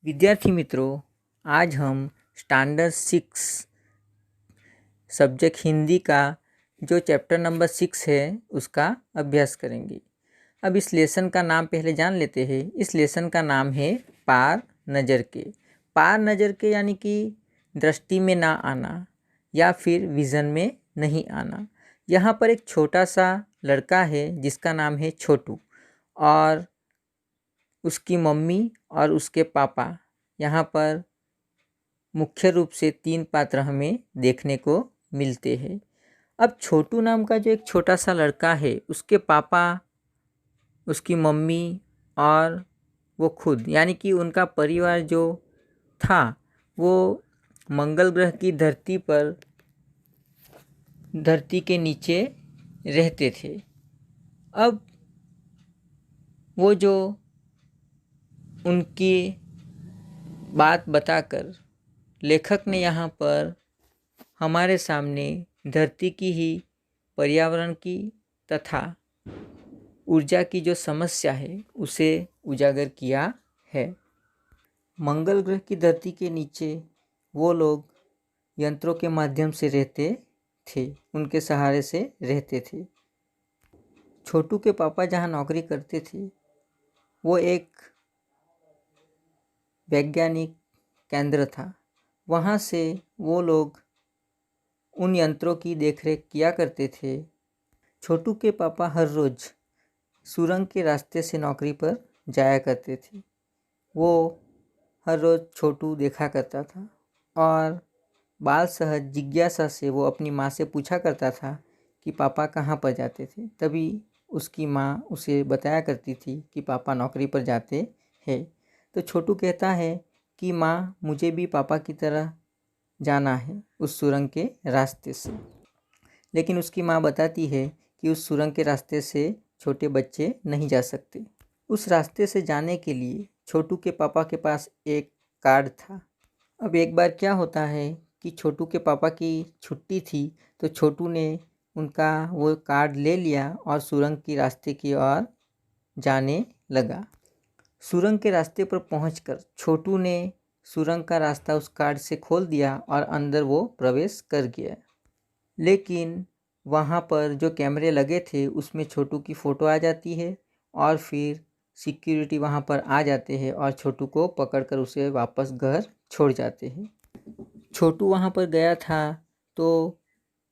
विद्यार्थी मित्रों, आज हम स्टैंडर्ड 6 सब्जेक्ट हिंदी का जो चैप्टर नंबर 6 है उसका अभ्यास करेंगे। अब इस लेसन का नाम पहले जान लेते हैं। इस लेसन का नाम है पार नज़र के। पार नज़र के यानी कि दृष्टि में ना आना या फिर विज़न में नहीं आना। यहाँ पर एक छोटा सा लड़का है जिसका नाम है छोटू, और उसकी मम्मी और उसके पापा। यहाँ पर मुख्य रूप से 3 पात्र हमें देखने को मिलते हैं। अब छोटू नाम का जो एक छोटा सा लड़का है, उसके पापा, उसकी मम्मी और वो खुद, यानी कि उनका परिवार जो था वो मंगल ग्रह की धरती के नीचे रहते थे। अब वो जो उनकी बात बताकर लेखक ने यहाँ पर हमारे सामने धरती की ही, पर्यावरण की तथा ऊर्जा की जो समस्या है उसे उजागर किया है। मंगल ग्रह की धरती के नीचे वो लोग यंत्रों के माध्यम से रहते थे, उनके सहारे से रहते थे। छोटू के पापा जहाँ नौकरी करते थे वो एक वैज्ञानिक केंद्र था। वहाँ से वो लोग उन यंत्रों की देखरेख किया करते थे। छोटू के पापा हर रोज़ सुरंग के रास्ते से नौकरी पर जाया करते थे। वो हर रोज़ छोटू देखा करता था और बाल सहज जिज्ञासा से वो अपनी माँ से पूछा करता था कि पापा कहाँ पर जाते थे। तभी उसकी माँ उसे बताया करती थी कि पापा नौकरी पर जाते हैं। तो छोटू कहता है कि माँ, मुझे भी पापा की तरह जाना है उस सुरंग के रास्ते से। लेकिन उसकी माँ बताती है कि उस सुरंग के रास्ते से छोटे बच्चे नहीं जा सकते। उस रास्ते से जाने के लिए छोटू के पापा के पास एक कार्ड था। अब एक बार क्या होता है कि छोटू के पापा की छुट्टी थी, तो छोटू ने उनका वो कार्ड ले लिया और सुरंग की रास्ते की ओर जाने लगा। सुरंग के रास्ते पर पहुंचकर छोटू ने सुरंग का रास्ता उस कार्ड से खोल दिया और अंदर वो प्रवेश कर गया। लेकिन वहाँ पर जो कैमरे लगे थे उसमें छोटू की फ़ोटो आ जाती है और फिर सिक्योरिटी वहाँ पर आ जाते हैं और छोटू को पकड़कर उसे वापस घर छोड़ जाते हैं। छोटू वहाँ पर गया था तो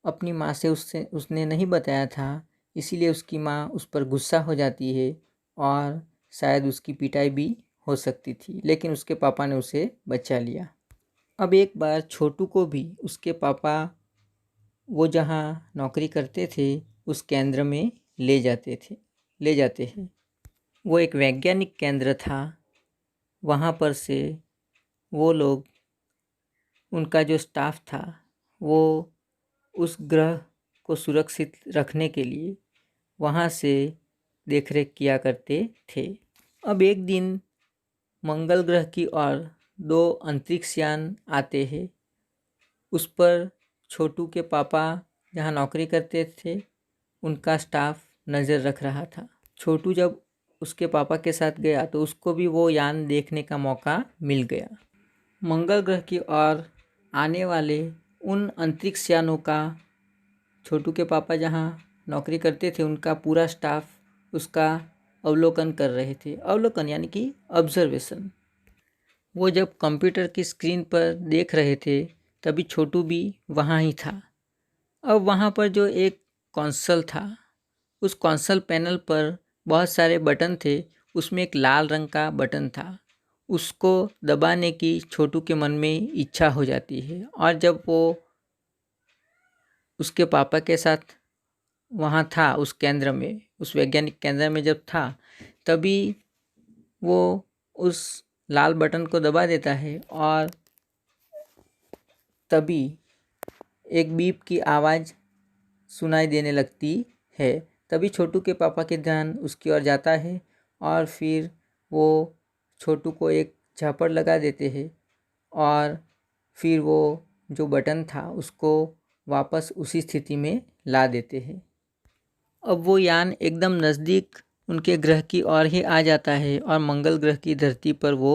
अपनी माँ से उसने नहीं बताया था, इसीलिए उसकी माँ उस पर गुस्सा हो जाती है और शायद उसकी पिटाई भी हो सकती थी, लेकिन उसके पापा ने उसे बचा लिया। अब एक बार छोटू को भी उसके पापा वो जहाँ नौकरी करते थे उस केंद्र में ले जाते हैं। वो एक वैज्ञानिक केंद्र था। वहाँ पर से वो लोग, उनका जो स्टाफ था, वो उस ग्रह को सुरक्षित रखने के लिए वहाँ से देखरेख किया करते थे। अब एक दिन मंगल ग्रह की ओर 2 अंतरिक्ष यान आते हैं। उस पर छोटू के पापा जहाँ नौकरी करते थे उनका स्टाफ नज़र रख रहा था। छोटू जब उसके पापा के साथ गया तो उसको भी वो यान देखने का मौका मिल गया। मंगल ग्रह की ओर आने वाले उन अंतरिक्ष यानों का छोटू के पापा जहाँ नौकरी करते थे उनका पूरा स्टाफ उसका अवलोकन कर रहे थे। अवलोकन यानी कि ऑब्जर्वेशन। वो जब कंप्यूटर की स्क्रीन पर देख रहे थे तभी छोटू भी वहाँ ही था। अब वहाँ पर जो एक कंसोल था, उस कंसोल पैनल पर बहुत सारे बटन थे। उसमें एक लाल रंग का बटन था। उसको दबाने की छोटू के मन में इच्छा हो जाती है और जब वो उसके पापा के साथ वहाँ था उस केंद्र में, उस वैज्ञानिक केंद्र में जब था, तभी वो उस लाल बटन को दबा देता है और तभी एक बीप की आवाज़ सुनाई देने लगती है। तभी छोटू के पापा के ध्यान उसकी ओर जाता है और फिर वो छोटू को एक झापड़ लगा देते हैं और फिर वो जो बटन था उसको वापस उसी स्थिति में ला देते हैं। अब वो यान एकदम नज़दीक उनके ग्रह की ओर ही आ जाता है और मंगल ग्रह की धरती पर वो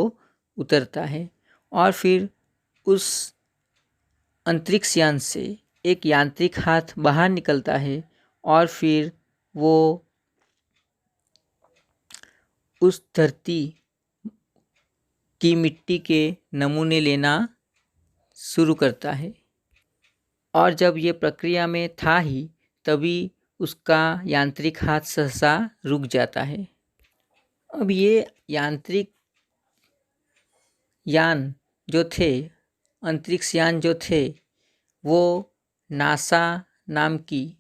उतरता है और फिर उस अंतरिक्ष यान से एक यांत्रिक हाथ बाहर निकलता है और फिर वो उस धरती की मिट्टी के नमूने लेना शुरू करता है। और जब ये प्रक्रिया में था ही तभी उसका यांत्रिक हाथ सहसा रुक जाता है। अब ये यांत्रिक यान जो थे, अंतरिक्ष यान जो थे, वो नासा नाम की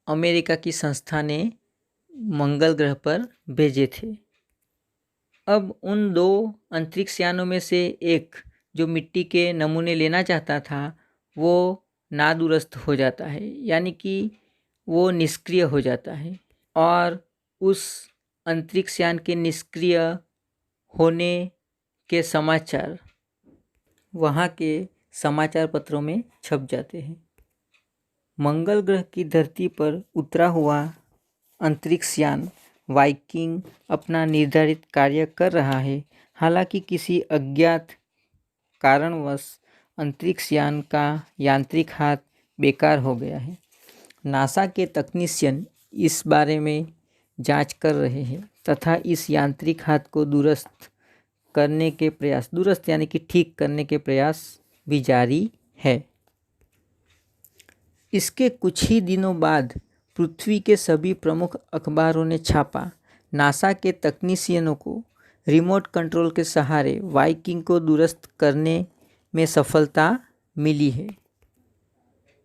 अमेरिका की संस्था ने मंगल ग्रह पर भेजे थे। अब उन 2 अंतरिक्ष यानों में से एक जो मिट्टी के नमूने लेना चाहता था वो नादुरुस्त हो जाता है, यानी कि वो निष्क्रिय हो जाता है और उस अंतरिक्ष यान के निष्क्रिय होने के समाचार वहाँ के समाचार पत्रों में छप जाते हैं। मंगल ग्रह की धरती पर उतरा हुआ अंतरिक्ष यान वाइकिंग अपना निर्धारित कार्य कर रहा है। हालांकि किसी अज्ञात कारणवश अंतरिक्ष यान का यांत्रिक हाथ बेकार हो गया है। नासा के तकनीशियन इस बारे में जांच कर रहे हैं तथा इस यांत्रिक हाथ को दुरुस्त करने के प्रयास, दुरुस्त यानी कि ठीक करने के प्रयास भी जारी है। इसके कुछ ही दिनों बाद पृथ्वी के सभी प्रमुख अखबारों ने छापा, नासा के तकनीशियनों को रिमोट कंट्रोल के सहारे वाइकिंग को दुरुस्त करने में सफलता मिली है।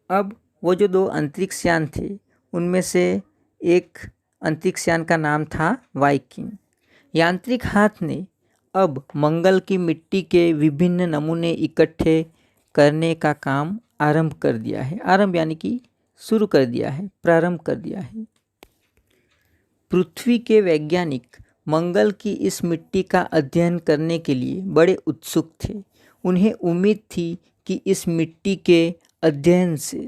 अब वो जो 2 अंतरिक्ष यान थे उनमें से एक अंतरिक्ष यान का नाम था वाइकिंग। यांत्रिक हाथ ने अब मंगल की मिट्टी के विभिन्न नमूने इकट्ठे करने का काम आरंभ कर दिया है। आरंभ यानी कि शुरू कर दिया है, प्रारंभ कर दिया है। पृथ्वी के वैज्ञानिक मंगल की इस मिट्टी का अध्ययन करने के लिए बड़े उत्सुक थे। उन्हें उम्मीद थी कि इस मिट्टी के अध्ययन से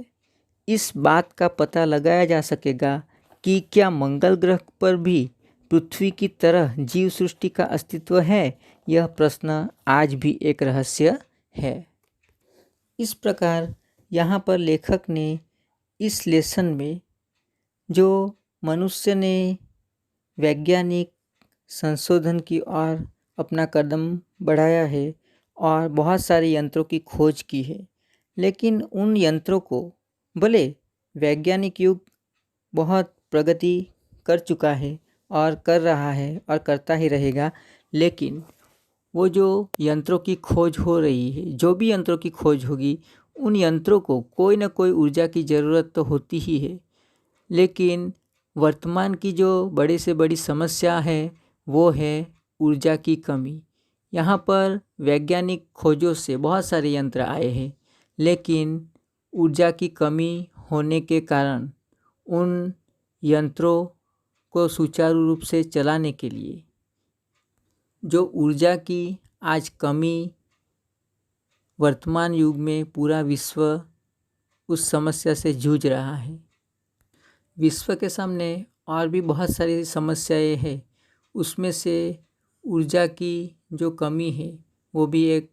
इस बात का पता लगाया जा सकेगा कि क्या मंगल ग्रह पर भी पृथ्वी की तरह जीव सृष्टि का अस्तित्व है। यह प्रश्न आज भी एक रहस्य है। इस प्रकार यहाँ पर लेखक ने इस लेसन में जो मनुष्य ने वैज्ञानिक संशोधन की ओर अपना कदम बढ़ाया है और बहुत सारे यंत्रों की खोज की है, लेकिन उन यंत्रों को भले वैज्ञानिक युग बहुत प्रगति कर चुका है और कर रहा है और करता ही रहेगा, लेकिन वो जो यंत्रों की खोज हो रही है, जो भी यंत्रों की खोज होगी, उन यंत्रों को कोई ना कोई ऊर्जा की ज़रूरत तो होती ही है। लेकिन वर्तमान की जो बड़ी से बड़ी समस्या है वो है ऊर्जा की कमी। यहाँ पर वैज्ञानिक खोजों से बहुत सारे यंत्र आए हैं, लेकिन ऊर्जा की कमी होने के कारण उन यंत्रों को सुचारू रूप से चलाने के लिए जो ऊर्जा की आज कमी वर्तमान युग में पूरा विश्व उस समस्या से जूझ रहा है। विश्व के सामने और भी बहुत सारी समस्याएं हैं, उसमें से ऊर्जा की जो कमी है वो भी एक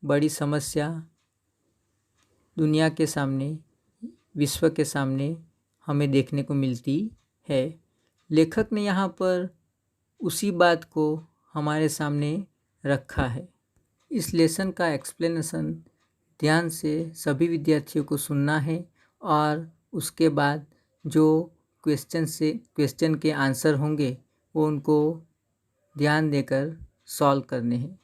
बड़ी समस्या दुनिया के सामने, विश्व के सामने हमें देखने को मिलती है। लेखक ने यहाँ पर उसी बात को हमारे सामने रखा है। इस लेसन का एक्सप्लेनेशन ध्यान से सभी विद्यार्थियों को सुनना है और उसके बाद जो क्वेश्चन के आंसर होंगे वो उनको ध्यान देकर सॉल्व करने हैं।